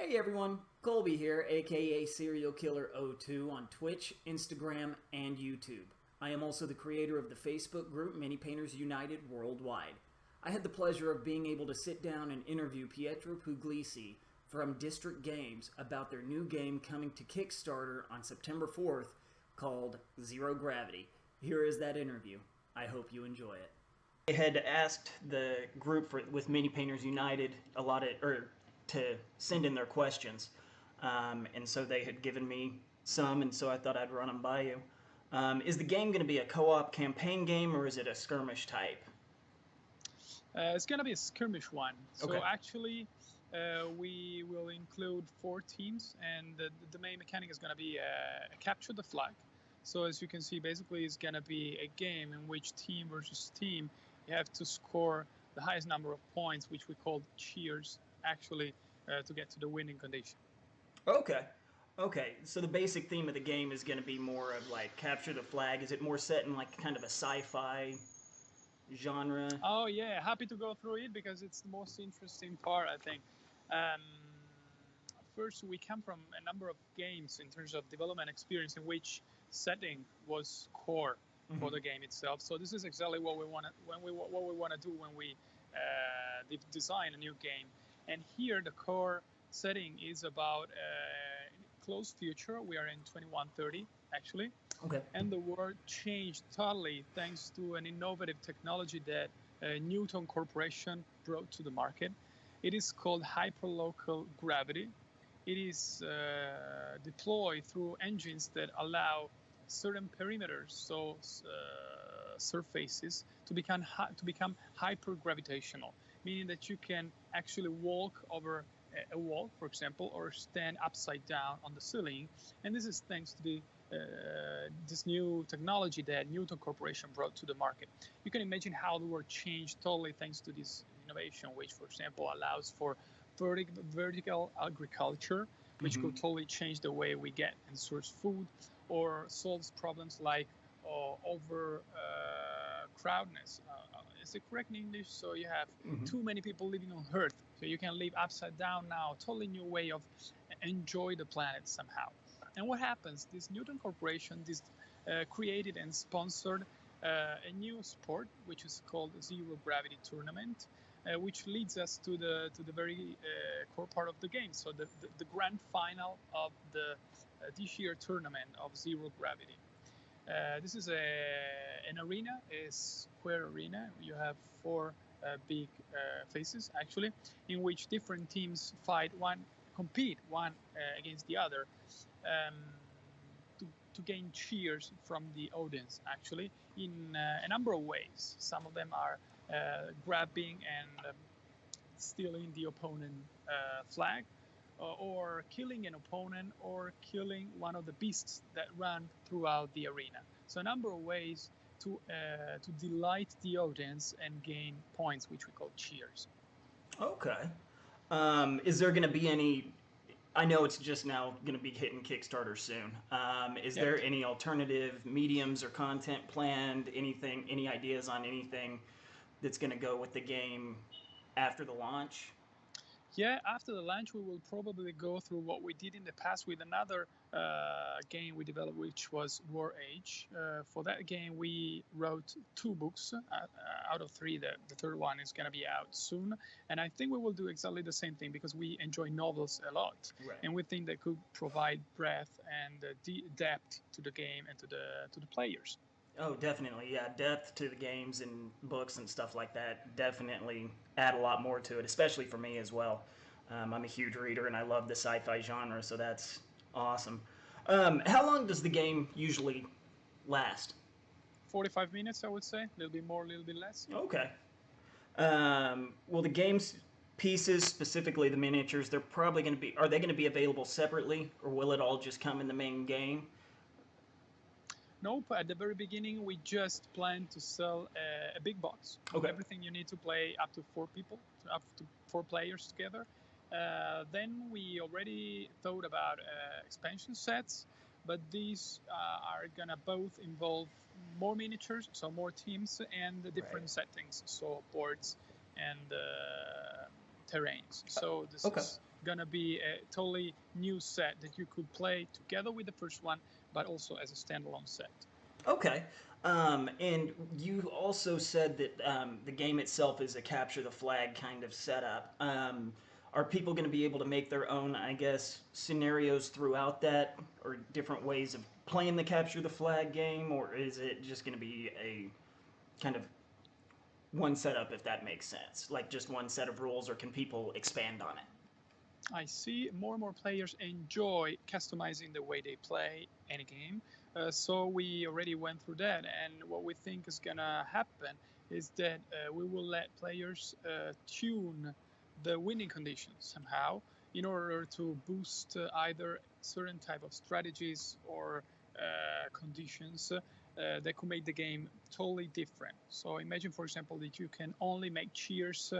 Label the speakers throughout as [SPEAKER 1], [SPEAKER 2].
[SPEAKER 1] Hey everyone, Colby here, aka Serial Killer 02 on Twitch, Instagram, and YouTube. I am also the creator of the Facebook group Mini Painters United Worldwide. I had the pleasure of being able to sit down and interview Pietro Puglisi from District Games about their new game coming to Kickstarter on September 4th called Zero Gravity. Here is that interview. I hope you enjoy it. I had asked the group with Mini Painters United to send in their questions, and so they had given me some, and so I thought I'd run them by you. Is the game going to be a co-op campaign game, or is it a skirmish type?
[SPEAKER 2] It's going to be a skirmish one. So
[SPEAKER 1] Okay.
[SPEAKER 2] actually, we will include 4 teams, and the main mechanic is going to be capture the flag. So as you can see, basically it's going to be a game in which team versus team, you have to score the highest number of points, which we call cheers, actually, to get to the winning condition.
[SPEAKER 1] Okay. Okay, so the basic theme of the game is going to be more of like capture the flag. Is it more set in like kind of a sci-fi genre?
[SPEAKER 2] Oh yeah, happy to go through it because it's the most interesting part, I think. Um, First, we come from a number of games in terms of development experience in which setting was core for the game itself. So this is exactly what we want to do when we design a new game. And here, the core setting is about close future. We are in 2130, actually.
[SPEAKER 1] Okay.
[SPEAKER 2] And the world changed totally thanks to an innovative technology that Newton Corporation brought to the market. It is called hyperlocal gravity. It is deployed through engines that allow certain perimeters, so surfaces, to become hypergravitational, meaning that you can actually walk over a wall, for example, or stand upside down on the ceiling. And this is thanks to this new technology that Newton Corporation brought to the market. You can imagine how the world changed totally thanks to this innovation, which, for example, allows for vertical agriculture, which could totally change the way we get and source food, or solves problems like over crowdness. Is it correct in English? So you have too many people living on Earth, so you can live upside down now. Totally new way of enjoy the planet somehow. And what happens? This Newton Corporation created and sponsored a new sport, which is called Zero Gravity Tournament, which leads us to the very core part of the game. So the grand final of this year tournament of Zero Gravity. This is an arena, a square arena. You have 4 big faces, actually, in which different teams compete one against the other to gain cheers from the audience, actually, in a number of ways. Some of them are grabbing and stealing the opponent flag, or killing an opponent, or killing one of the beasts that run throughout the arena. So a number of ways to delight the audience and gain points, which we call cheers.
[SPEAKER 1] Okay. Is there going to be any? I know it's just now going to be hitting Kickstarter soon. Is there any alternative mediums or content planned? Anything? Any ideas on anything that's going to go with the game after the launch?
[SPEAKER 2] Yeah, after the launch, we will probably go through what we did in the past with another game we developed, which was War Age. For that game, we wrote 2 books out of 3. The third one is going to be out soon. And I think we will do exactly the same thing because we enjoy novels a lot.
[SPEAKER 1] Right.
[SPEAKER 2] And we think they could provide breadth and depth to the game and to the players.
[SPEAKER 1] Oh, definitely. Yeah, depth to the games and books and stuff like that definitely add a lot more to it, especially for me as well. I'm a huge reader and I love the sci-fi genre, so that's awesome. How long does the game usually last?
[SPEAKER 2] 45 minutes, I would say. A little bit more, a little bit less. Yeah.
[SPEAKER 1] Okay. Well, the game's pieces, specifically the miniatures, they're probably going to be. Are they going to be available separately, or will it all just come in the main game?
[SPEAKER 2] Nope, at the very beginning, we just planned to sell a big box.
[SPEAKER 1] Okay.
[SPEAKER 2] Everything you need to play up to 4 people, up to 4 players together. Then we already thought about expansion sets, but these are gonna both involve more miniatures, so more teams, and the different settings, so boards and terrains. So this is gonna be a totally new set that you could play together with the first one, but also as a standalone set.
[SPEAKER 1] Okay. And you also said that the game itself is a capture the flag kind of setup. Are people going to be able to make their own, I guess, scenarios throughout that, or different ways of playing the capture the flag game, or is it just going to be a kind of one setup, if that makes sense? Like just one set of rules, or can people expand on it?
[SPEAKER 2] I see more and more players enjoy customizing the way they play any game. So we already went through that, and what we think is gonna happen is that we will let players tune the winning conditions somehow in order to boost either certain type of strategies or conditions that could make the game totally different. So imagine, for example, that you can only make cheers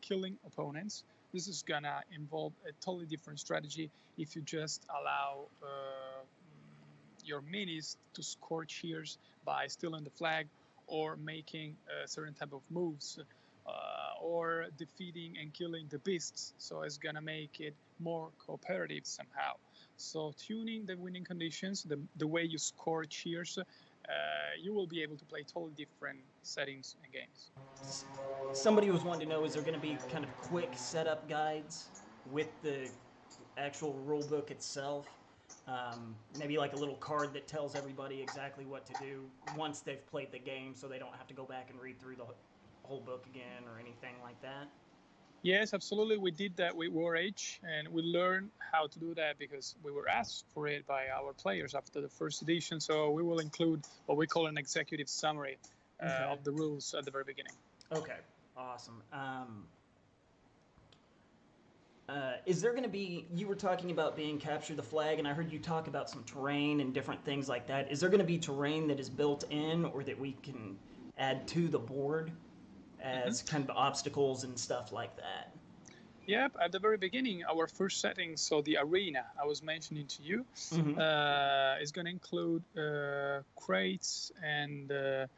[SPEAKER 2] killing opponents. This is gonna involve a totally different strategy if you just allow your minis to score cheers by stealing the flag or making a certain type of moves or defeating and killing the beasts. So it's gonna make it more cooperative somehow. So tuning the winning conditions, the way you score cheers, you will be able to play totally different settings and games.
[SPEAKER 1] Somebody was wanting to know, is there going to be kind of quick setup guides with the actual rule book itself? Maybe like a little card that tells everybody exactly what to do once they've played the game, so they don't have to go back and read through the whole book again or anything like that.
[SPEAKER 2] Yes, absolutely. We did that with War Age, and we learned how to do that because we were asked for it by our players after the first edition. So we will include what we call an executive summary of the rules at the very beginning.
[SPEAKER 1] Okay, awesome. Is there going to be, you were talking about being capture the flag, and I heard you talk about some terrain and different things like that. Is there going to be terrain that is built in or that we can add to the board as kind of obstacles and stuff like that?
[SPEAKER 2] Yep, at the very beginning, our first setting, so the arena I was mentioning to you, is going to include crates and the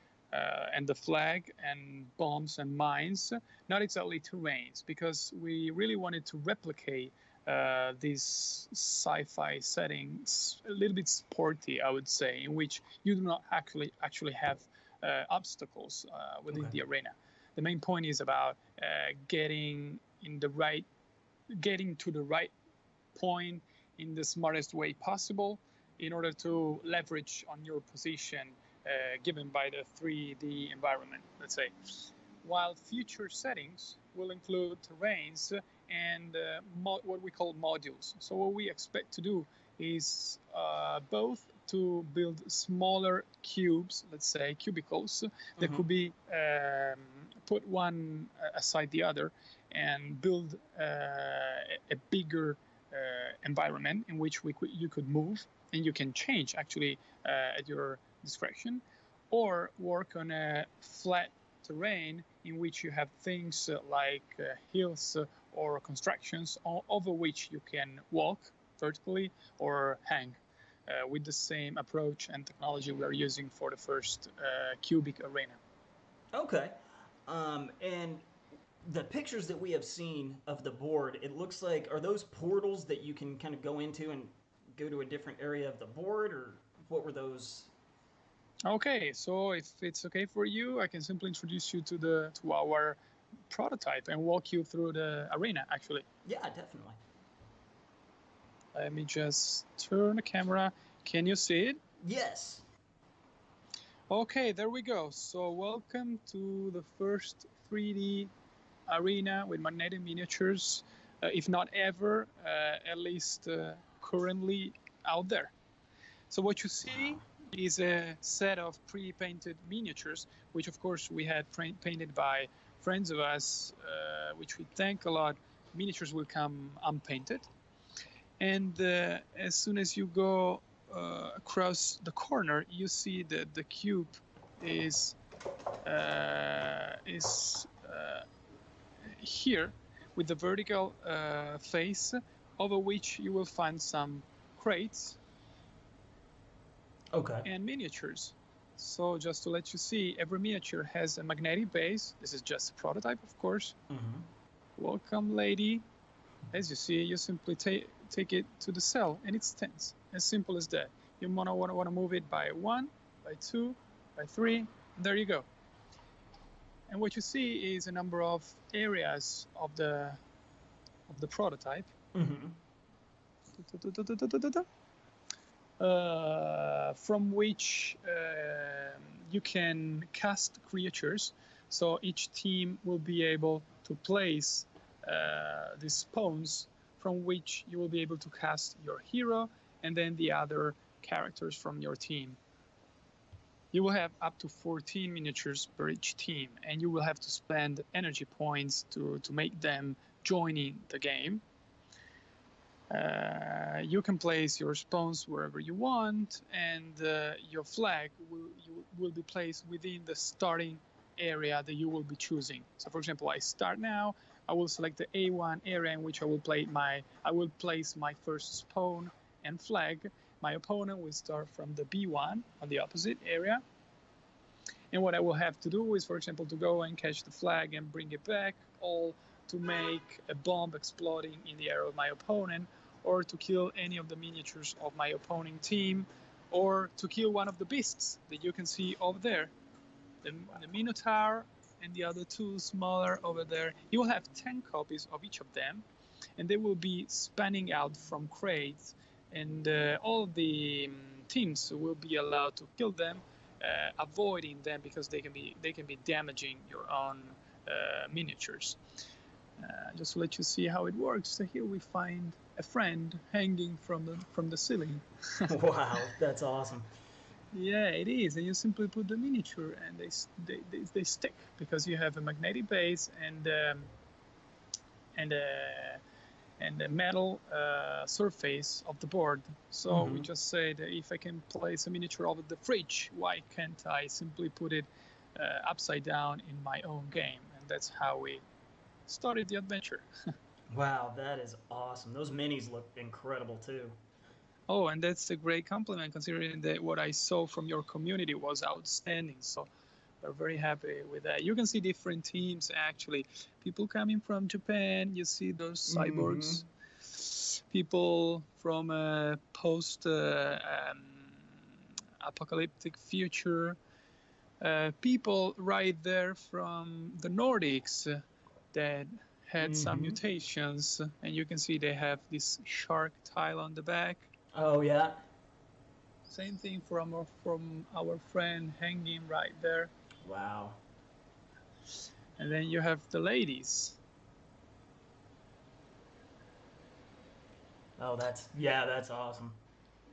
[SPEAKER 2] flag and bombs and mines, not exactly terrains, because we really wanted to replicate these sci-fi settings, a little bit sporty, I would say, in which you do not actually have obstacles within the arena. The main point is about getting to the right point in the smartest way possible in order to leverage on your position given by the 3D environment, let's say. While future settings will include terrains and what we call modules. So what we expect to do is both to build smaller cubes, let's say cubicles, that could be put one aside the other and build a bigger environment in which you could move and you can change actually at your discretion, or work on a flat terrain in which you have things like hills or constructions over which you can walk vertically or hang with the same approach and technology we are using for the first cubic arena.
[SPEAKER 1] Okay. And the pictures that we have seen of the board, it looks like, are those portals that you can kind of go into and go to a different area of the board, or what were those?
[SPEAKER 2] Okay, so if it's okay for you, I can simply introduce you to our prototype and walk you through the arena, actually.
[SPEAKER 1] Yeah, definitely.
[SPEAKER 2] Let me just turn the camera. Can you see it?
[SPEAKER 1] Yes.
[SPEAKER 2] Okay, there we go. So welcome to the first 3D arena with magnetic miniatures, if not ever, at least currently out there. So what you see is a set of pre-painted miniatures, which of course we had painted by friends of us, which we thank a lot. Miniatures will come unpainted. And as soon as you go across the corner, you see that the cube is here with the vertical face, over which you will find some crates and miniatures. So just to let you see, every miniature has a magnetic base. This is just a prototype, of course. Welcome, lady. As you see, you simply take it to the cell and it stands. As simple as that. You want to move it by 1, by 2, by 3, and there you go. And what you see is a number of areas of the prototype.
[SPEAKER 1] Mm-hmm.
[SPEAKER 2] From which you can cast creatures. So each team will be able to place these spawns from which you will be able to cast your hero and then the other characters from your team. You will have up to 14 miniatures per each team, and you will have to spend energy points to make them join in the game. You can place your spawns wherever you want, and your flag will be placed within the starting area that you will be choosing. So, for example, I start now. I will select the A1 area in which I will place my first spawn and flag. My opponent will start from the B1 on the opposite area. And what I will have to do is, for example, to go and catch the flag and bring it back, all to make a bomb exploding in the area of my opponent, or to kill any of the miniatures of my opponent team, or to kill one of the beasts that you can see over there, the Minotaur and the other two smaller over there. You will have 10 copies of each of them, and they will be spanning out from crates, and all the teams will be allowed to kill them, avoiding them because they can be damaging your own miniatures. Just to let you see how it works. So here we find a friend hanging from the ceiling.
[SPEAKER 1] Wow, that's awesome.
[SPEAKER 2] Yeah, it is. And you simply put the miniature, and they stick because you have a magnetic base and a metal surface of the board. So we just say that if I can place a miniature over the fridge, why can't I simply put it upside down in my own game? And that's how we started the adventure.
[SPEAKER 1] Wow, that is awesome. Those minis look incredible too.
[SPEAKER 2] Oh, and that's a great compliment considering that what I saw from your community was outstanding. So we're very happy with that. You can see different teams actually. People coming from Japan, you see those cyborgs. People from a post apocalyptic future. People right there from the Nordics that had some mutations, and you can see they have this shark tile on the back.
[SPEAKER 1] Oh yeah.
[SPEAKER 2] Same thing from our friend hanging right there.
[SPEAKER 1] Wow.
[SPEAKER 2] And then you have the ladies.
[SPEAKER 1] Oh, that's awesome.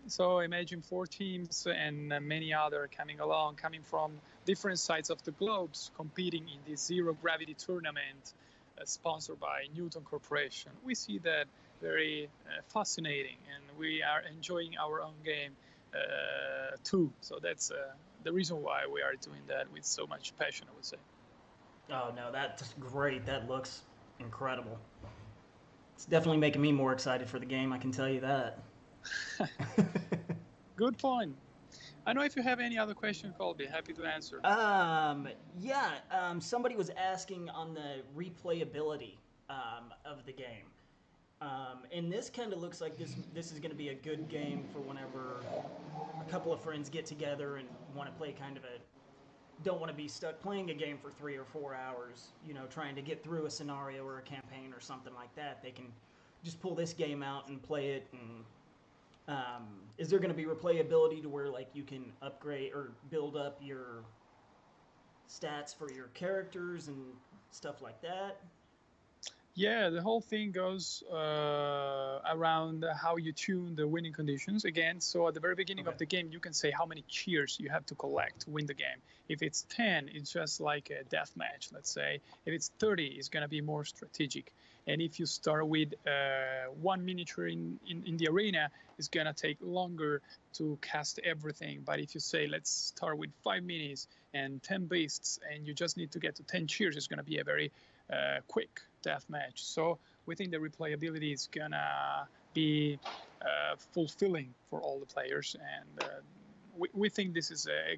[SPEAKER 2] So imagine 4 teams and many other coming along, coming from different sides of the globes, competing in this zero gravity tournament sponsored by Newton Corporation. We see that very fascinating, and we are enjoying our own game too. So that's the reason why we are doing that with so much passion, I would say.
[SPEAKER 1] Oh no, that's great. That looks incredible. It's definitely making me more excited for the game, I can tell you that.
[SPEAKER 2] Good point. I know if you have any other question, Colby, happy to answer.
[SPEAKER 1] Somebody was asking on the replayability of the game. And this kind of looks like this is going to be a good game for whenever a couple of friends get together and want to play don't want to be stuck playing a game for 3 or 4 hours, trying to get through a scenario or a campaign or something like that. They can just pull this game out and play it. And is there going to be replayability to where like you can upgrade or build up your stats for your characters and stuff like that?
[SPEAKER 2] Yeah, the whole thing goes around how you tune the winning conditions again. So at the very beginning of the game, you can say how many cheers you have to collect to win the game. If it's 10, it's just like a death match, let's say. If it's 30, it's going to be more strategic. And if you start with 1 miniature in the arena, it's going to take longer to cast everything. But if you say, let's start with 5 minis and 10 beasts, and you just need to get to 10 cheers, it's going to be a very quick death match. So we think the replayability is gonna be fulfilling for all the players, and we think this is a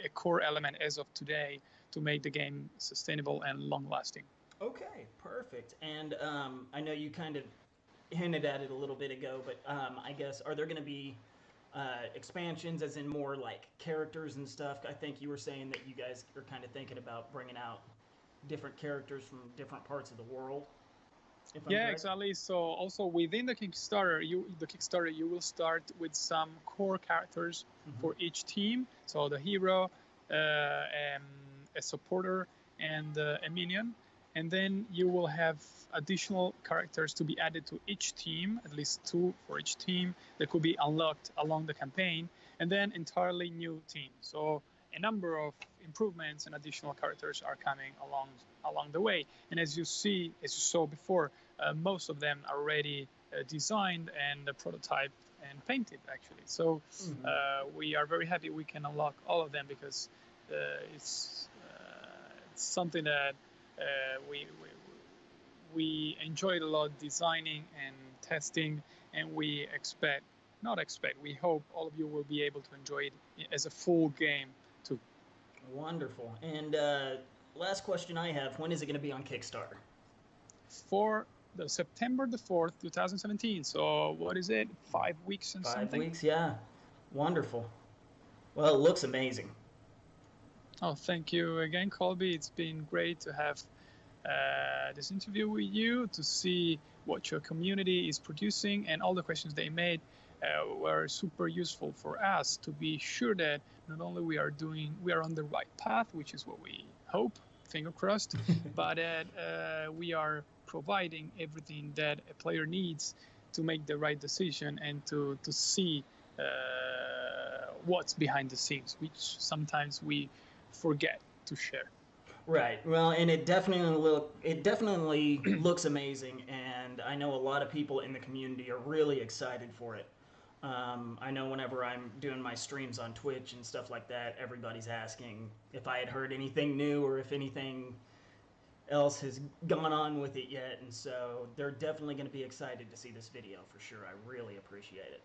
[SPEAKER 2] core element as of today to make the game sustainable and long-lasting.
[SPEAKER 1] Okay, perfect. And I know you kind of hinted at it a little bit ago, but I guess, are there going to be expansions, as in more like characters and stuff? I think you were saying that you guys are kind of thinking about bringing out different characters from different parts of the world, if I'm
[SPEAKER 2] Yeah,
[SPEAKER 1] correct.
[SPEAKER 2] exactly. So also within the Kickstarter, you will start with some core characters for each team. So the hero, a supporter, and a minion, and then you will have additional characters to be added to each team, at least 2 for each team that could be unlocked along the campaign, and then entirely new teams. So a number of improvements and additional characters are coming along the way. And as you saw before, most of them are already designed and prototyped and painted, actually. So we are very happy we can unlock all of them, because it's something that we enjoyed a lot designing and testing, and we hope all of you will be able to enjoy it as a full game too.
[SPEAKER 1] Wonderful. And last question I have: when is it going to be on Kickstarter?
[SPEAKER 2] For the September the 4th, 2017. So what is it? 5 weeks and
[SPEAKER 1] 5
[SPEAKER 2] something?
[SPEAKER 1] weeks, yeah. Wonderful. Well, it looks amazing.
[SPEAKER 2] Oh, thank you again, Colby. It's been great to have this interview with you, to see what your community is producing, and all the questions they made were super useful for us to be sure that not only we are on the right path, which is what we hope, finger crossed, but that we are providing everything that a player needs to make the right decision and to see what's behind the scenes, which sometimes we forget to share.
[SPEAKER 1] Right. Well, and it definitely looks amazing, and I know a lot of people in the community are really excited for it. I know whenever I'm doing my streams on Twitch and stuff like that, everybody's asking if I had heard anything new or if anything else has gone on with it yet, and so they're definitely going to be excited to see this video for sure. I really appreciate it.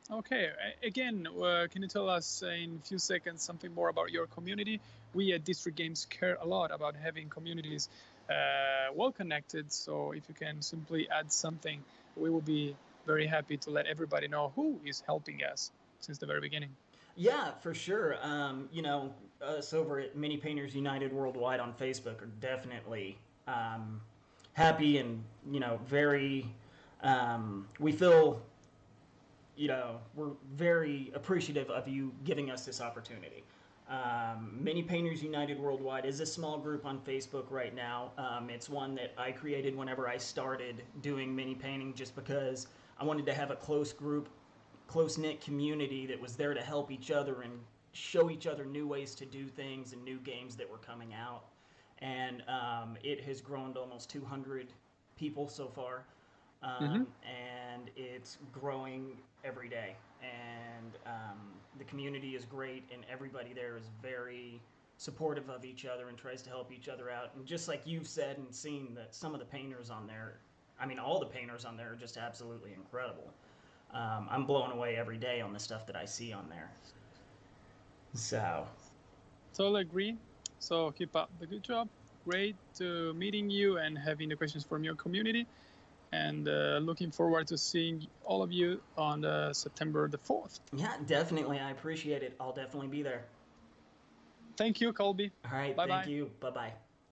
[SPEAKER 2] Okay, again, can you tell us in a few seconds something more about your community? We at District Games care a lot about having communities well connected, so if you can simply add something, we will be very happy to let everybody know who is helping us since the very beginning.
[SPEAKER 1] Yeah, for sure. Us over at Mini Painters United Worldwide on Facebook are definitely happy and, very, we feel, we're very appreciative of you giving us this opportunity. Mini Painters United Worldwide is a small group on Facebook right now. It's one that I created whenever I started doing mini painting, just because I wanted to have a close-knit community that was there to help each other and show each other new ways to do things and new games that were coming out. And it has grown to almost 200 people so far. And it's growing every day. And the community is great, and everybody there is very supportive of each other and tries to help each other out. And just like you've said and seen, that some of the painters on there, all the painters on there are just absolutely incredible. I'm blown away every day on the stuff that I see on there. So.
[SPEAKER 2] Totally agree. So keep up the good job. Great meeting you and having the questions from your community. And looking forward to seeing all of you on September the 4th.
[SPEAKER 1] Yeah, definitely. I appreciate it. I'll definitely be there.
[SPEAKER 2] Thank you, Colby.
[SPEAKER 1] All right.
[SPEAKER 2] Bye-bye.
[SPEAKER 1] Thank you. Bye-bye.